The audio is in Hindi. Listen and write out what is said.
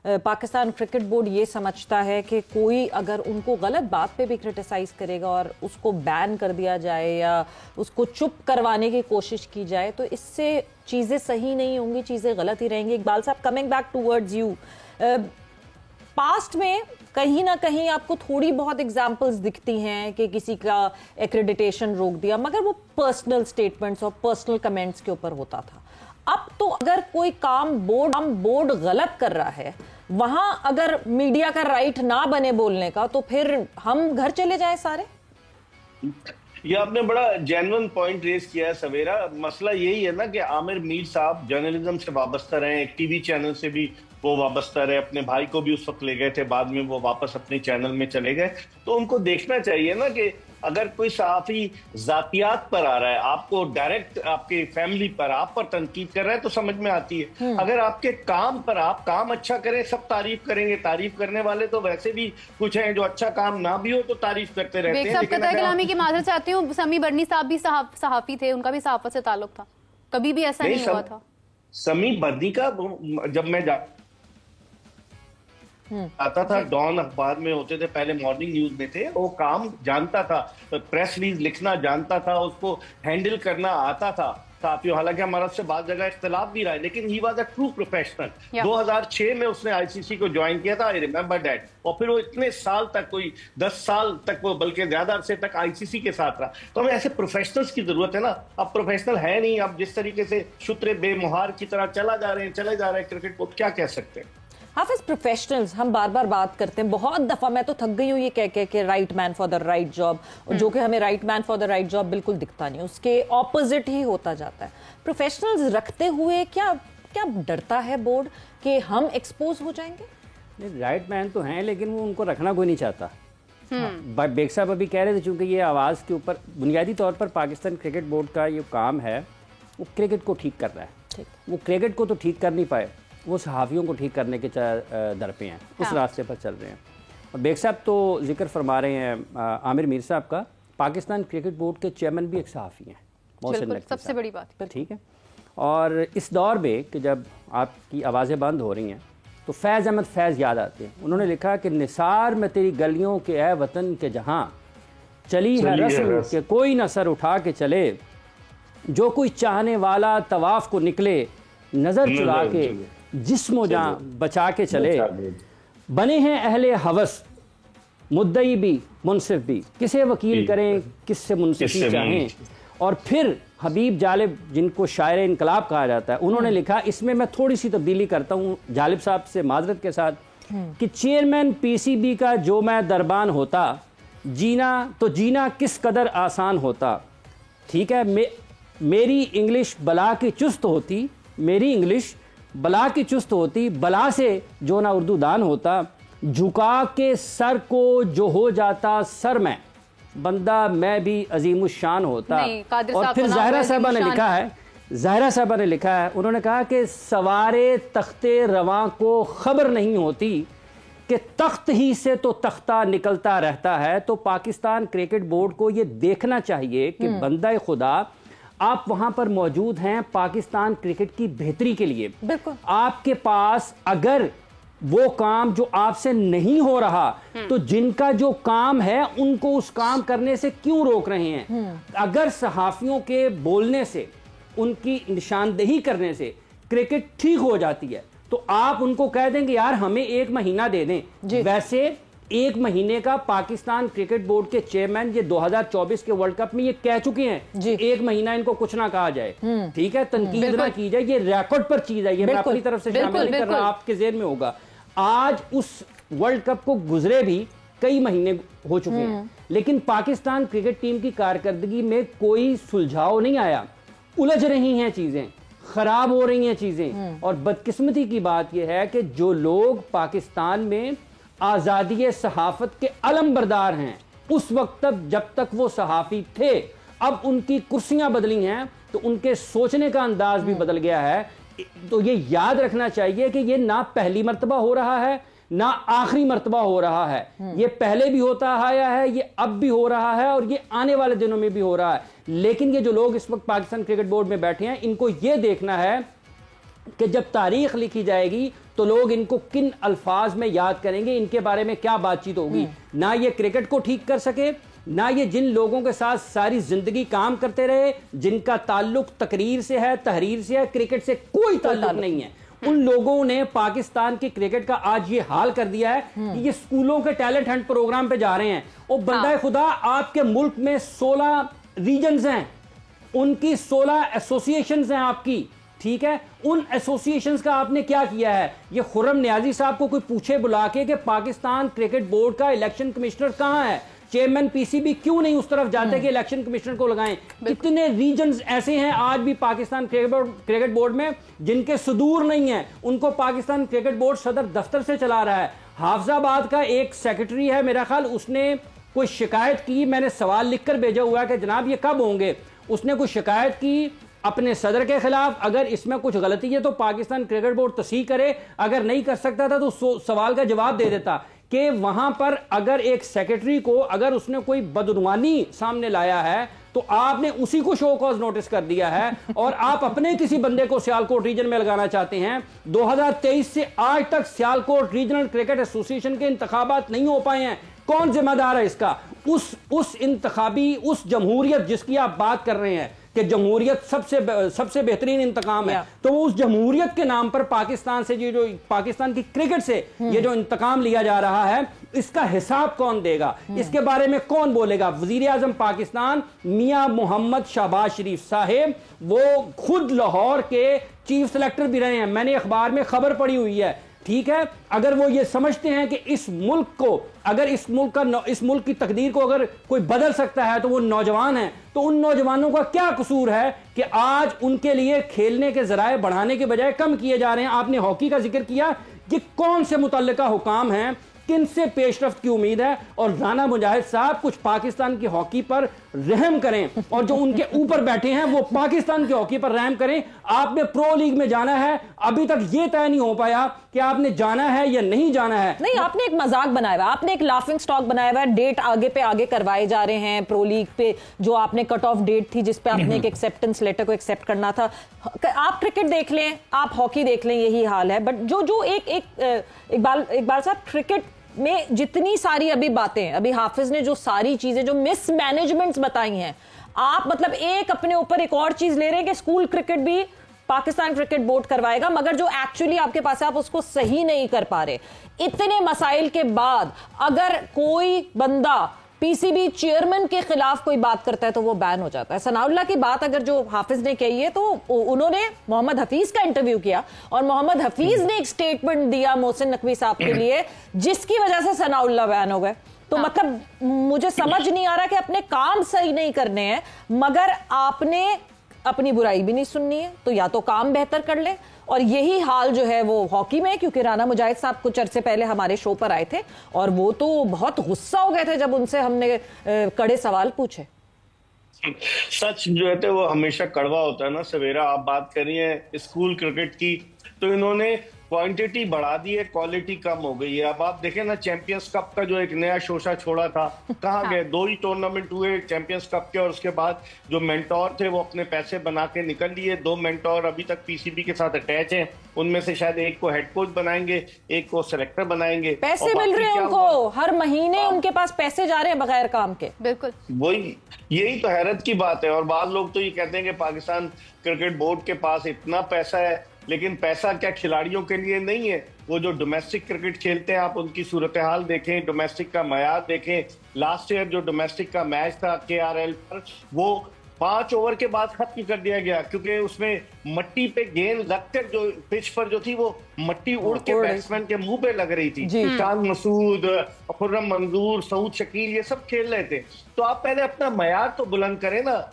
पाकिस्तान क्रिकेट बोर्ड ये समझता है कि कोई अगर उनको गलत बात पे भी क्रिटिसाइज करेगा और उसको बैन कर दिया जाए या उसको चुप करवाने की कोशिश की जाए तो इससे चीज़ें सही नहीं होंगी, चीज़ें गलत ही रहेंगी। इकबाल साहब, coming back towards you, past में कहीं ना कहीं आपको थोड़ी बहुत एग्जाम्पल्स दिखती हैं कि किसी का एक्रेडिटेशन रोक दिया, मगर वो पर्सनल स्टेटमेंट्स और पर्सनल कमेंट्स के ऊपर होता था। अब तो अगर कोई काम बोर्ड गलत कर रहा है, वहां अगर मीडिया का राइट ना बने बोलने का, तो फिर हम घर चले जाएं सारे। ये आपने बड़ा जेन्युइन पॉइंट रेज किया है सवेरा। मसला यही है ना कि आमिर मीर साहब जर्नलिज्म से वाबस्ता रहे, एक टीवी चैनल से भी वो वाबस्ता रहे, अपने भाई को भी उस वक्त ले गए थे, बाद में वो वापस अपने चैनल में चले गए। तो उनको देखना चाहिए ना कि अगर कोई सहाफी जातियात पर आ रहा है, आपको डायरेक्ट आपके फैमिली पर, आप पर तनकीद कर रहा है तो समझ में आती है। अगर आपके काम पर आप काम अच्छा करें, सब तारीफ करेंगे। तारीफ करने वाले तो वैसे भी कुछ हैं जो अच्छा काम ना भी हो तो तारीफ करते रहते हैं। कतई कलामी की माजरत चाहती हूँ, समी बर्नी साहब भी सहाफी थे, उनका भी सहाफत से ताल्लुक था, कभी भी ऐसा नहीं हुआ था। समी बर्नी का जब मैं आता था, डॉन अखबार में होते थे, पहले मॉर्निंग न्यूज में थे, वो काम जानता था, प्रेस रिलीज लिखना जानता था, उसको हैंडल करना आता था साथियों। हालांकि हमारा उससे बाद जगह इख्तलाफ भी रहा है, लेकिन he was a true professional. 2006 में उसने आईसीसी को ज्वाइन किया था, आई रिमेंबर दैट। और फिर वो इतने साल तक, कोई 10 साल तक, वो बल्कि ज्यादा अरसे तक आईसीसी के साथ रहा। तो हमें ऐसे प्रोफेशनल्स की जरूरत है ना। अब प्रोफेशनल है नहीं, अब जिस तरीके से शुत्रे बेमुहार की तरह चले जा रहे हैं क्रिकेट को, क्या कह सकते हैं। हाफिज, प्रोफेशनल्स हम बार बार बात करते हैं, बहुत दफा मैं तो थक गई हूँ ये कह के right man for the right job, जो कि हमें right man for the right job बिल्कुल दिखता नहीं, उसके ऑपोजिट ही होता जाता है। प्रोफेशनल्स रखते हुए क्या क्या डरता है बोर्ड कि हम एक्सपोज हो जाएंगे? नहीं, राइट मैन तो हैं, लेकिन वो उनको रखना कोई नहीं चाहता। बेग साहब अभी कह रहे थे, चूंकि ये आवाज़ के ऊपर बुनियादी तौर पर पाकिस्तान क्रिकेट बोर्ड का ये काम है, वो क्रिकेट को ठीक कर रहा है। वो क्रिकेट को तो ठीक कर नहीं पाए, वो सहाफ़ियों को ठीक करने के दर पे हैं, उस रास्ते पर चल रहे हैं। और बेग साहब तो जिक्र फरमा रहे हैं आमिर मीर साहब का, पाकिस्तान क्रिकेट बोर्ड के चेयरमैन भी एक सहाफ़ी हैं, सबसे बड़ी बात। ठीक है। और इस दौर में कि जब आपकी आवाज़ें बंद हो रही हैं तो फैज़ अहमद फैज़ याद आते हैं। उन्होंने लिखा कि निसार में तेरी गलियों के ए वतन के जहाँ चली है रस्म के कोई न सर उठा के चले, जो कोई चाहने वाला तवाफ़ को निकले नज़र चुरा के जिस्मो जान बचा के चले, बने हैं अहले हवस मुद्दई भी मुनसिफ भी, किसे वकील करें किससे मुनसिफी चाहें। और फिर हबीब जालिब, जिनको शायर इनकलाब कहा जाता है, उन्होंने लिखा, इसमें मैं थोड़ी सी तब्दीली करता हूँ जालिब साहब से माजरत के साथ, कि चेयरमैन पीसीबी का जो मैं दरबान होता, जीना किस कदर आसान होता। ठीक है, मेरी इंग्लिश बला की चुस्त होती, मेरी इंग्लिश बला की चुस्त होती, बला से जो ना उर्दू दान होता, झुका के सर को जो हो जाता सर में, बंदा मैं भी अजीमुशान होता। और फिर ज़ाहिरा साहबा ने लिखा है, उन्होंने कहा कि सवारे तख्ते रवां को खबर नहीं होती कि तख्त ही से तो तख्ता निकलता रहता है। तो पाकिस्तान क्रिकेट बोर्ड को ये देखना चाहिए कि बंदा खुदा आप वहां पर मौजूद हैं पाकिस्तान क्रिकेट की बेहतरी के लिए। बिल्कुल। आपके पास अगर वो काम जो आपसे नहीं हो रहा, तो जिनका जो काम है उनको उस काम करने से क्यों रोक रहे हैं? अगर सहाफियों के बोलने से, उनकी निशानदेही करने से क्रिकेट ठीक हो जाती है, तो आप उनको कह देंगे यार हमें 1 महीना दे दें। वैसे 1 महीने का पाकिस्तान क्रिकेट बोर्ड के चेयरमैन ये 2024 के वर्ल्ड कप में ये कह चुके हैं, 1 महीना इनको कुछ ना कहा जाए, ठीक है, तनकीद ना की जाए, ये रिकॉर्ड पर चीज है, ये मैं अपनी तरफ से शामिल नहीं कर रहा, आपके ज़हन में होगा। आज उस वर्ल्ड कप को गुजरे भी कई महीने हो चुके हैं, लेकिन पाकिस्तान क्रिकेट टीम की कारकर्दगी में कोई सुलझाव नहीं आया। उलझ रही हैं चीजें, खराब हो रही हैं चीजें। और बदकिस्मती की बात यह है कि जो लोग पाकिस्तान में आज़ादी सहाफत के अलमबरदार हैं, उस वक्त तक जब तक वो सहाफ़ी थे, अब उनकी कुर्सियां बदली हैं तो उनके सोचने का अंदाज भी बदल गया है। तो ये याद रखना चाहिए कि ये ना पहली मर्तबा हो रहा है, ना आखिरी मर्तबा हो रहा है। ये पहले भी होता आया है, ये अब भी हो रहा है और ये आने वाले दिनों में भी हो रहा है। लेकिन ये जो लोग इस वक्त पाकिस्तान क्रिकेट बोर्ड में बैठे हैं, इनको ये देखना है कि जब तारीख लिखी जाएगी तो लोग इनको किन अल्फाज में याद करेंगे, इनके बारे में क्या बातचीत होगी। ना ये क्रिकेट को ठीक कर सके, ना ये जिन लोगों के साथ सारी जिंदगी काम करते रहे, जिनका ताल्लुक तकरीर से है, तहरीर से है, क्रिकेट से कोई ताल्लुक नहीं है, उन लोगों ने पाकिस्तान की क्रिकेट का आज ये हाल कर दिया है कि ये स्कूलों के टैलेंट हंट प्रोग्राम पे जा रहे हैं। और बंदा खुदा, आपके मुल्क में 16 रीजन्स हैं, उनकी 16 एसोसिएशंस हैं आपकी, ठीक है। उन एसोसिएशंस का आपने क्या किया है? ये खुर्रम नियाजी साहब को कोई पूछे बुला के कि पाकिस्तान क्रिकेट बोर्ड का इलेक्शन कमिश्नर कहां है, चेयरमैन पीसीबी क्यों नहीं उस तरफ जाते कि इलेक्शन कमिश्नर को लगाएं? कितने रीजन्स ऐसे हैं आज भी पाकिस्तान क्रिकेट बोर्ड में जिनके सुदूर नहीं है, उनको पाकिस्तान क्रिकेट बोर्ड सदर दफ्तर से चला रहा है। हाफिजाबाद का एक सेक्रेटरी है मेरा ख्याल, उसने कोई शिकायत की, मैंने सवाल लिखकर भेजा हुआ है कि जनाब ये कब होंगे। उसने कोई शिकायत की अपने सदर के खिलाफ, अगर इसमें कुछ गलती है तो पाकिस्तान क्रिकेट बोर्ड तस्दीक करे, अगर नहीं कर सकता था तो सवाल का जवाब दे देता कि वहां पर अगर एक सेक्रेटरी को अगर उसने कोई बदनुमानी सामने लाया है तो आपने उसी को शो कॉज नोटिस कर दिया है और आप अपने किसी बंदे को सियालकोट रीजन में लगाना चाहते हैं। 2023 से आज तक सियालकोट रीजनल क्रिकेट एसोसिएशन के इंतखाबात नहीं हो पाए हैं। कौन जिम्मेदार है इसका? उस इंतखाबी, उस जमहूरियत जिसकी आप बात कर रहे हैं कि जमहूरियत सबसे बेहतरीन इंतकाम है, तो उस जमहूरियत के नाम पर पाकिस्तान से जो पाकिस्तान की क्रिकेट से ये जो इंतकाम लिया जा रहा है, इसका हिसाब कौन देगा? इसके बारे में कौन बोलेगा? वजीर आजम पाकिस्तान मियां मोहम्मद शहबाज शरीफ साहेब, वो खुद लाहौर के चीफ सेलेक्टर भी रहे हैं, मैंने अखबार में खबर पड़ी हुई है, ठीक है। अगर वो ये समझते हैं कि इस मुल्क को, अगर इस मुल्क की तकदीर को अगर कोई बदल सकता है तो वो नौजवान हैं, तो उन नौजवानों का क्या कसूर है कि आज उनके लिए खेलने के जराए बढ़ाने के बजाय कम किए जा रहे हैं? आपने हॉकी का जिक्र किया कि कौन से मुतल्लिका हुकाम हैं, किन से पेशरफ्त की उम्मीद है? और राना मुजाहिद साहब कुछ पाकिस्तान की हॉकी पर रहम करें और जो उनके ऊपर बैठे हैं वो पाकिस्तान की हॉकी पर रहम करें। आपने प्रो लीग में जाना है, अभी तक ये तय नहीं हो पाया कि आपने जाना है या नहीं जाना है। नहीं, आपने एक मजाक बनाया हुआ, आपने एक लाफिंग स्टॉक बनाया हुआ है, डेट आगे पे आगे करवाए जा रहे हैं प्रो लीग पे, जो आपने कट ऑफ डेट थी जिस पे आपने एक एक्सेप्टेंस लेटर को एक्सेप्ट करना था। आप क्रिकेट देख लें, आप हॉकी देख लें, यही हाल है। बट जो इकबाल साहब, क्रिकेट में जितनी सारी अभी बातें, अभी हाफिज ने जो सारी चीजें, जो मिसमैनेजमेंट्स बताई हैं, आप मतलब एक अपने ऊपर एक और चीज ले रहे हैं कि स्कूल क्रिकेट भी पाकिस्तान क्रिकेट बोर्ड करवाएगा, मगर जो एक्चुअली आपके पास है आप उसको सही नहीं कर पा रहे। इतने मसाइल के बाद अगर कोई बंदा पीसीबी चेयरमैन के खिलाफ कोई बात करता है तो वो बैन हो जाता है। सनाउल्लाह की बात अगर जो हाफिज ने कही है तो उन्होंने मोहम्मद हफीज का इंटरव्यू किया और मोहम्मद हफीज ने एक स्टेटमेंट दिया मोहसिन नकवी साहब के लिए, जिसकी वजह से सनाउल्लाह बैन हो गए। तो मतलब मुझे समझ नहीं आ रहा कि अपने काम सही नहीं करने हैं, मगर आपने अपनी बुराई भी नहीं सुननी है, तो या तो काम बेहतर कर ले। और यही हाल जो है वो हॉकी में, क्योंकि राना मुजाहिद साहब कुछ अरसे पहले हमारे शो पर आए थे और वो तो बहुत गुस्सा हो गए थे जब उनसे हमने कड़े सवाल पूछे। सच जो है तो वो हमेशा कड़वा होता है ना। सवेरा, आप बात कर रही हैं स्कूल क्रिकेट की, तो इन्होंने क्वांटिटी बढ़ा दी है, क्वालिटी कम हो गई है। अब आप देखें ना, चैंपियंस कप का जो एक नया शोशा छोड़ा था, कहाँ गए? 2 ही टूर्नामेंट हुए चैंपियंस कप के और उसके बाद जो मेंटोर थे वो अपने पैसे बना के निकल लिए। 2 मेंटोर अभी तक पीसीबी के साथ अटैच हैं, उनमें से शायद एक को हेड कोच बनाएंगे, एक को सेलेक्टर बनाएंगे। पैसे मिल रहे हैं उनको, हर महीने उनके पास पैसे जा रहे हैं बगैर काम के। बिल्कुल वही, यही तो हैरत की बात है। और बाद लोग तो ये कहते हैं कि पाकिस्तान क्रिकेट बोर्ड के पास इतना पैसा है, लेकिन पैसा क्या खिलाड़ियों के लिए नहीं है? वो जो डोमेस्टिक क्रिकेट खेलते हैं, आप उनकी सूरत हाल देखें, डोमेस्टिक का मयार देखें। लास्ट ईयर जो डोमेस्टिक का मैच था KRL पर, वो 5 ओवर के बाद खत्म कर दिया गया, क्योंकि उसमें मट्टी पे गेंद लगकर जो पिच पर जो थी वो मट्टी उड़ के बैट्समैन के मुंह पे लग रही थी। शान मसूद, खुर्रम मंजूर, सऊद शकील, ये सब खेल रहे थे। तो आप पहले अपना मयार तो बुलंद करें ना।